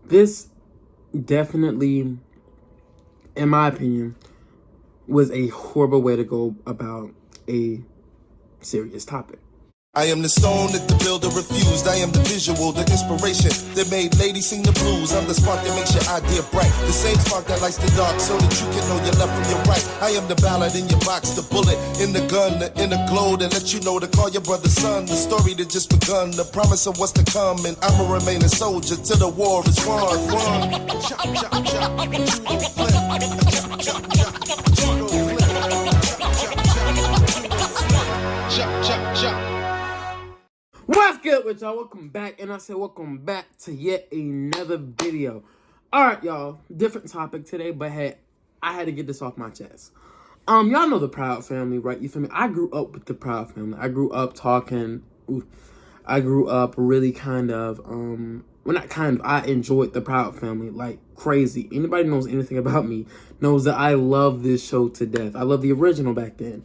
This definitely, in my opinion, was a horrible way to go about a serious topic. I am the stone that the builder refused. I am the visual, the inspiration that made ladies sing the blues. I'm the spark that makes your idea bright. The same spark that lights the dark so that you can know your left from your right. I am the ballad in your box, the bullet in the gun, the inner glow that let you know to call your brother son. The story that just begun, the promise of what's to come. And I'ma remain a soldier till the war is won. Chop, chop, chop, judo flip. Chop, chop, chop, judo flip. Chop, chop, chop. What's good with y'all? Welcome back, and I said welcome back to yet another video. Alright, y'all, different topic today, but hey, I had to get this off my chest. Y'all know the Proud family, right? You feel me? I grew up with the Proud family. I grew up really kind of, I enjoyed the Proud family like crazy. Anybody knows anything about me knows that I love this show to death. I love the original back then.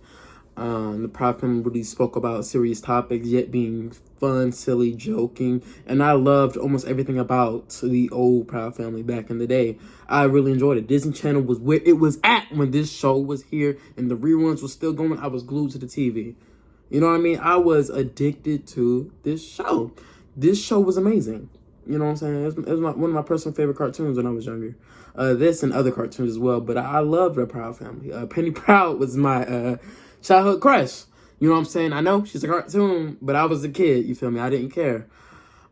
The Proud family really spoke about serious topics, yet being fun, silly, joking, and I loved almost everything about the old Proud family back in the day. I really enjoyed it. Disney Channel was where it was at when this show was here, and the reruns were still going. I was glued to the TV. You know what I mean? I was addicted to this show. This show was amazing. You know what I'm saying? It was one of my personal favorite cartoons when I was younger. This and other cartoons as well, but I loved the Proud family. Penny Proud was my childhood crush. You know what I'm saying? I know she's a cartoon, but I was a kid, you feel me? I didn't care.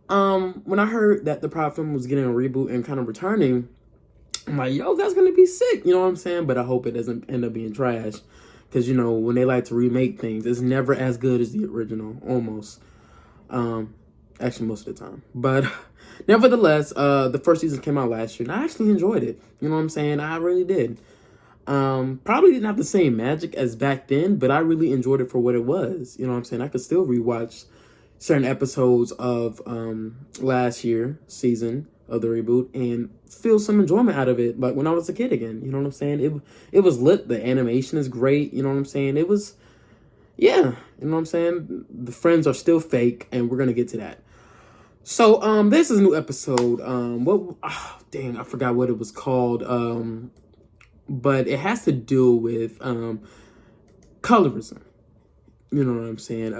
When I heard that the Proud family was getting a reboot and kind of returning, I'm like, yo, that's gonna be sick. You know what I'm saying? But I hope it doesn't end up being trash. Because, you know, when they like to remake things, it's never as good as the original, almost. Actually, most of the time. But nevertheless, the first season came out last year, and I actually enjoyed it. You know what I'm saying? I really did. Probably didn't have the same magic as back then, but I really enjoyed it for what it was. You know what I'm saying? I could still rewatch certain episodes of last year season of the reboot and feel some enjoyment out of it, like when I was a kid again. You know what I'm saying? It was lit. The animation is great. You know what I'm saying? It was, yeah. You know what I'm saying? The friends are still fake, and we're gonna get to that. So, this is a new episode. Dang, I forgot what it was called. But it has to do with colorism. You know what I'm saying?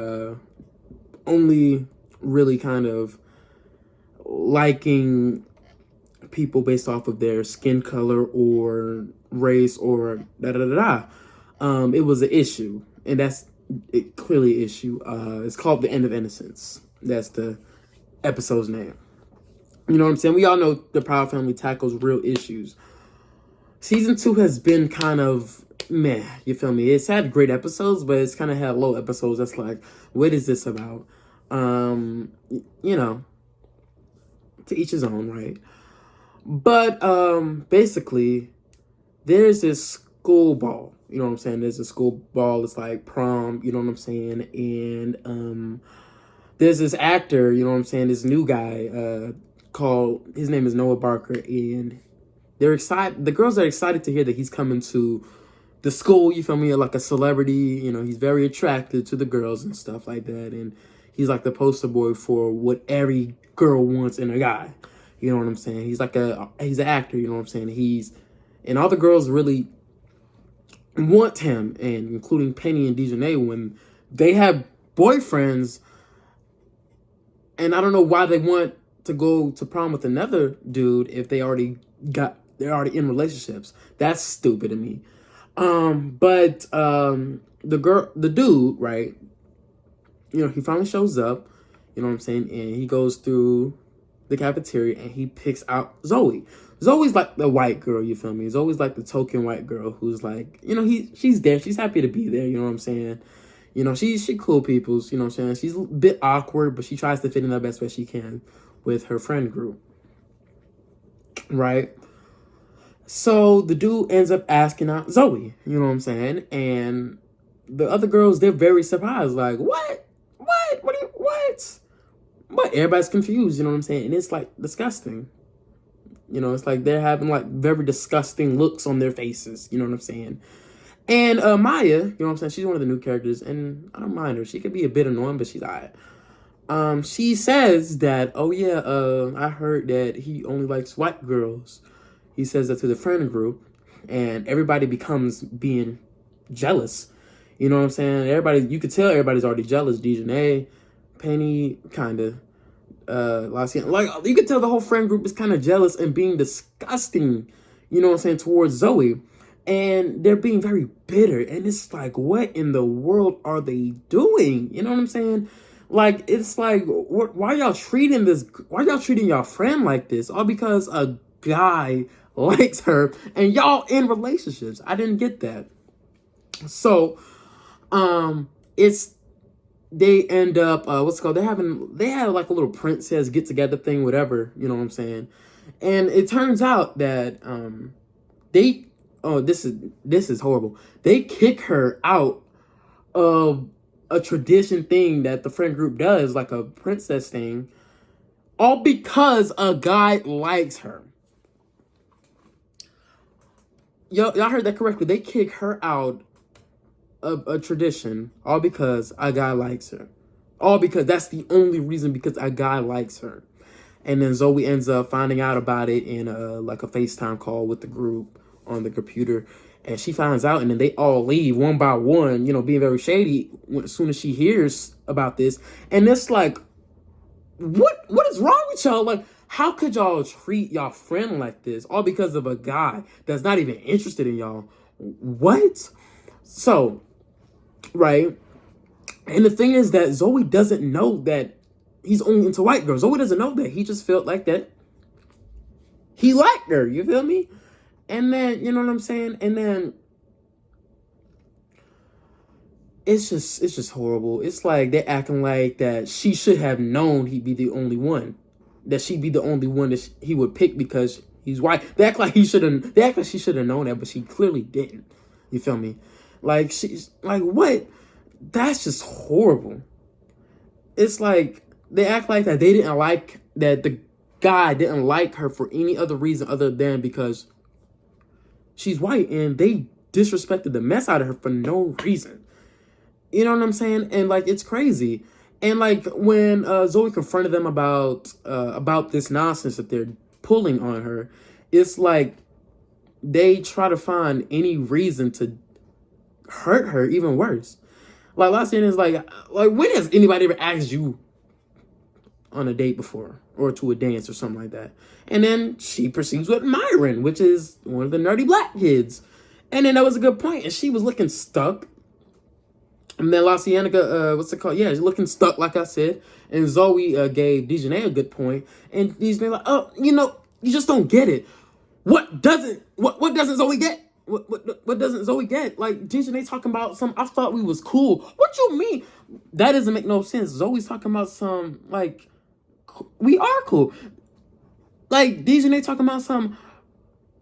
Only really kind of liking people based off of their skin color or race or da-da-da-da. It was an issue, and that's clearly an issue. It's called The End of Innocence. That's the episode's name. You know what I'm saying? We all know the Proud family tackles real issues. Season 2 has been kind of meh, you feel me? It's had great episodes, but it's kind of had low episodes. That's like, what is this about? You know, to each his own, right? But basically, there's this school ball. You know what I'm saying? There's a school ball. It's like prom. You know what I'm saying? And there's this actor. You know what I'm saying? This new guy called. His name is Noah Barker, and they're excited. The girls are excited to hear that he's coming to the school. You feel me? Like a celebrity. You know, he's very attractive to the girls and stuff like that. And he's like the poster boy for what every girl wants in a guy. You know what I'm saying? He's an actor. You know what I'm saying? And all the girls really want him, and including Penny and Dejanay, when they have boyfriends. And I don't know why they want to go to prom with another dude if they're already in relationships. That's stupid to me. But the dude, right? You know, he finally shows up. You know what I'm saying? And he goes through the cafeteria and he picks out Zoe. Zoe's like the white girl, you feel me? Zoe's like the token white girl who's like, you know, she's there. She's happy to be there. You know what I'm saying? You know, she cool peoples. You know what I'm saying? She's a bit awkward, but she tries to fit in the best way she can with her friend group. Right? So the dude ends up asking out Zoe, you know what I'm saying? And the other girls, they're very surprised. Like, what? But everybody's confused, you know what I'm saying? And it's like disgusting. You know, it's like they're having like very disgusting looks on their faces, you know what I'm saying? And Maya, you know what I'm saying? She's one of the new characters, and I don't mind her. She could be a bit annoying, but she's all right. She says that, oh yeah, I heard that he only likes white girls. He says that to the friend group, and everybody becomes being jealous. You know what I'm saying? Everybody, you could tell everybody's already jealous. Dejanay, Penny, kind of, Lassie, like you could tell the whole friend group is kind of jealous and being disgusting. You know what I'm saying, towards Zoe, and they're being very bitter. And it's like, what in the world are they doing? You know what I'm saying? Like, it's like, why y'all treating this? Why y'all treating y'all friend like this? All because a guy likes her and y'all in relationships. I didn't get that. So, it's they end up what's it called? They had like a little princess get together thing, whatever. You know what I'm saying? And it turns out that they this is horrible. They kick her out of a tradition thing that the friend group does, like a princess thing, all because a guy likes her. Y'all heard that correctly. They kick her out of a tradition all because a guy likes her. All because that's the only reason, because a guy likes her. And then Zoe ends up finding out about it in like a FaceTime call with the group on the computer. And she finds out, and then they all leave one by one, you know, being very shady as soon as she hears about this. And it's like, what is wrong with y'all? Like, how could y'all treat y'all friend like this? All because of a guy that's not even interested in y'all. What? So, right. And the thing is that Zoe doesn't know that he's only into white girls. Zoe doesn't know that. He just felt like that he liked her. You feel me? And then, you know what I'm saying? And then it's just horrible. It's like they're acting like that she should have known he'd be the only one. That she'd be the only one that he would pick because he's white. They act like she should have known that, but she clearly didn't. You feel me? Like, she's like, what? That's just horrible. It's like they act like that they didn't like, that the guy didn't like her for any other reason other than because she's white, and they disrespected the mess out of her for no reason. You know what I'm saying? And like, it's crazy. And like, when Zoe confronted them about this nonsense that they're pulling on her, it's like they try to find any reason to hurt her even worse. Like, last thing is like when has anybody ever asked you on a date before, or to a dance or something like that? And then she proceeds with Myron, which is one of the nerdy black kids. And then that was a good point. And she was looking stuck. And then La Cienega, what's it called? Yeah, she's looking stuck, like I said. And Zoe gave Dejanay a good point. And Dejanay like, oh, you know, you just don't get it. What doesn't Zoe get? What doesn't Zoe get? Like, Dejanay talking about some, I thought we was cool. What you mean? That doesn't make no sense. Zoe's talking about some, like, we are cool. Like, Dejanay talking about some,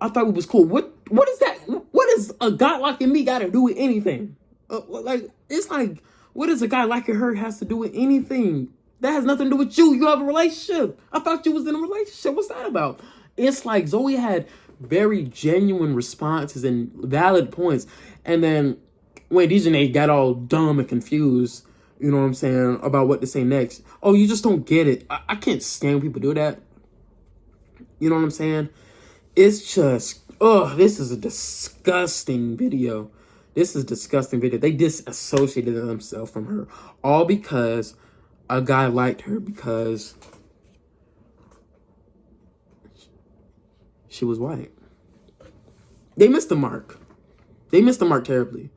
I thought we was cool. What is that? What does a guy liking me got to do with anything? Like, it's like, what does a guy liking her has to do with anything? That has nothing to do with you. You have a relationship. I thought you was in a relationship. What's that about? It's like Zoe had very genuine responses and valid points. And then when Dejanay got all dumb and confused, you know what I'm saying, about what to say next. Oh, you just don't get it. I can't stand when people do that. You know what I'm saying? It's just, this is a disgusting video. This is a disgusting video. They disassociated themselves from her. All because a guy liked her because she was white. They missed the mark. They missed the mark terribly.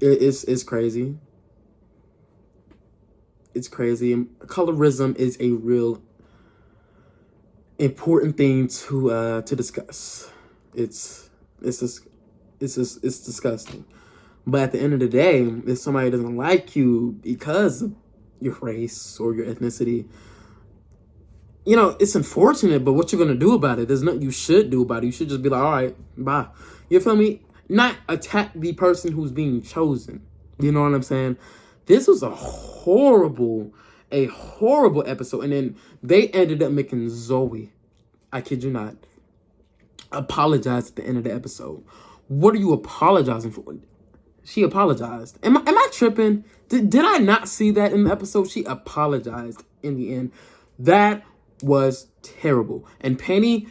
It's crazy. It's crazy. Colorism is a real important thing to discuss. It's disgusting. But at the end of the day, if somebody doesn't like you because of your race or your ethnicity, you know, it's unfortunate, but what you're going to do about it, there's nothing you should do about it. You should just be like, all right, bye. You feel me? Not attack the person who's being chosen. You know what I'm saying? This was a horrible episode. And then they ended up making Zoe, I kid you not, apologize at the end of the episode. What are you apologizing for? She apologized. Am I tripping? Did I not see that in the episode? She apologized in the end. That was terrible. And Penny,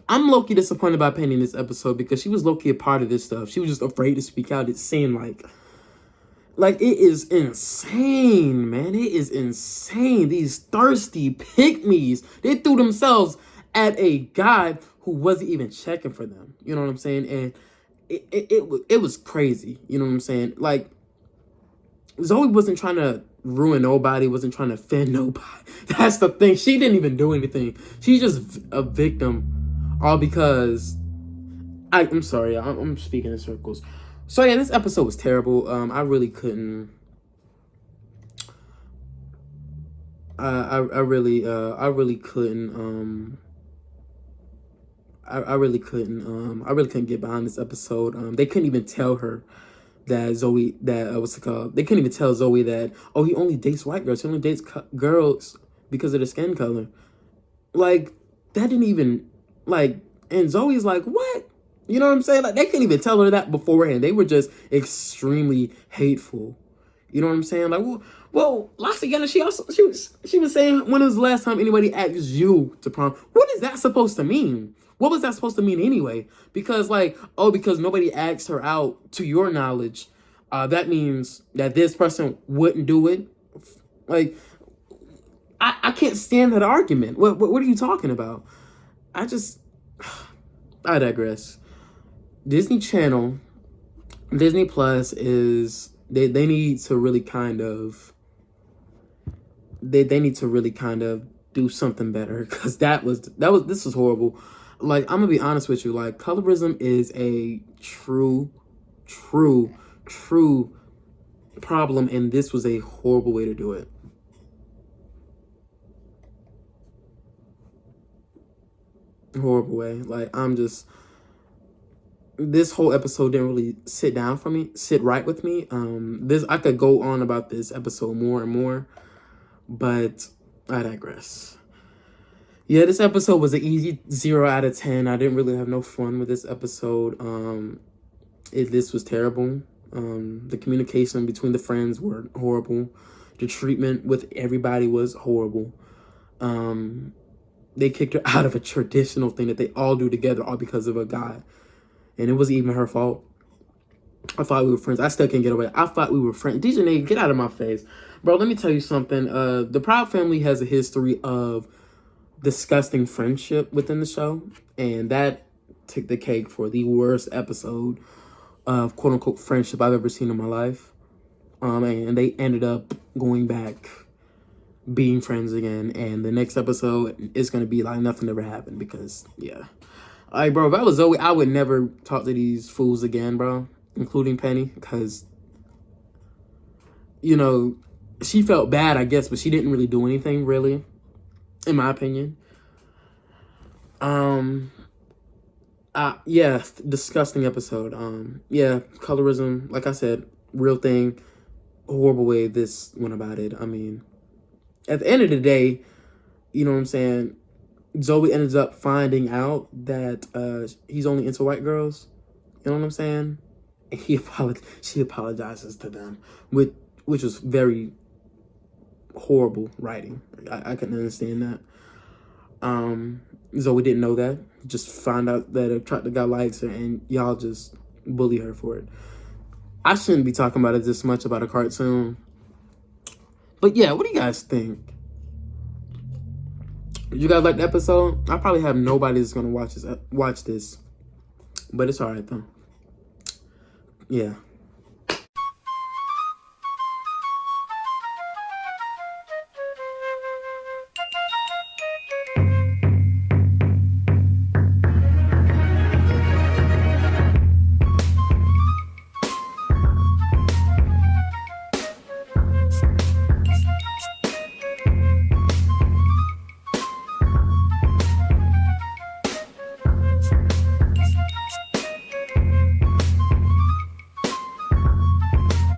I'm low-key disappointed by Penny in this episode because she was low-key a part of this stuff. She was just afraid to speak out. It seemed like it is insane, man. It is insane. These thirsty pick-me's, they threw themselves at a guy who wasn't even checking for them. You know what I'm saying? And it was crazy. You know what I'm saying? Like, Zoe wasn't trying to ruin nobody, wasn't trying to offend nobody. That's the thing. She didn't even do anything. She's just a victim, all because I'm sorry. I'm speaking in circles. So yeah, this episode was terrible. I really couldn't. I really couldn't. I really couldn't get behind this episode. They couldn't even tell her that Zoe, what's it called? They couldn't even tell Zoe that, oh, he only dates white girls. He only dates girls because of their skin color. Like, that didn't even, like, and Zoe's like, what? You know what I'm saying? Like, they couldn't even tell her that beforehand. They were just extremely hateful. You know what I'm saying? Like, well, Lasagna, she was saying, when was the last time anybody asked you to prom? What is that supposed to mean? What was that supposed to mean anyway? Because, like, oh, because nobody asked her out, to your knowledge, that means that this person wouldn't do it. Like, I can't stand that argument. What are you talking about? I digress. Disney Channel, Disney Plus is, they need to really kind of, they need to really kind of do something better, because this was horrible. Like, I'm gonna be honest with you, like, colorism is a true problem, and this was a horrible way to do it. Horrible way. Like, this whole episode didn't really sit right with me. I could go on about this episode more and more, but I digress. Yeah, this episode was an easy 0 out of 10. I didn't really have no fun with this episode. This was terrible. The communication between the friends were horrible. The treatment with everybody was horrible. They kicked her out of a traditional thing that they all do together, all because of a guy. And it wasn't even her fault. I thought we were friends. I still can't get away. I thought we were friends. DJ Nate, get out of my face. Bro, let me tell you something. The Proud family has a history of disgusting friendship within the show. And that took the cake for the worst episode of quote-unquote friendship I've ever seen in my life. And they ended up going back, being friends again. And the next episode is going to be like nothing ever happened because, yeah. Like, bro, if I was Zoe, I would never talk to these fools again, bro. Including Penny. Because, you know, she felt bad, I guess, but she didn't really do anything, really. In my opinion. Yeah, disgusting episode. Yeah, colorism, like I said, real thing. Horrible way this went about it. I mean, at the end of the day, you know what I'm saying? Zoe ends up finding out that he's only into white girls. You know what I'm saying? And she apologizes to them, which was very horrible writing. I couldn't understand that. Zoe didn't know that. Just found out that the guy likes her, and y'all just bully her for it. I shouldn't be talking about it this much about a cartoon. But yeah, what do you guys think? Did you guys like the episode? I probably have nobody that's gonna watch this, but it's alright though. Yeah.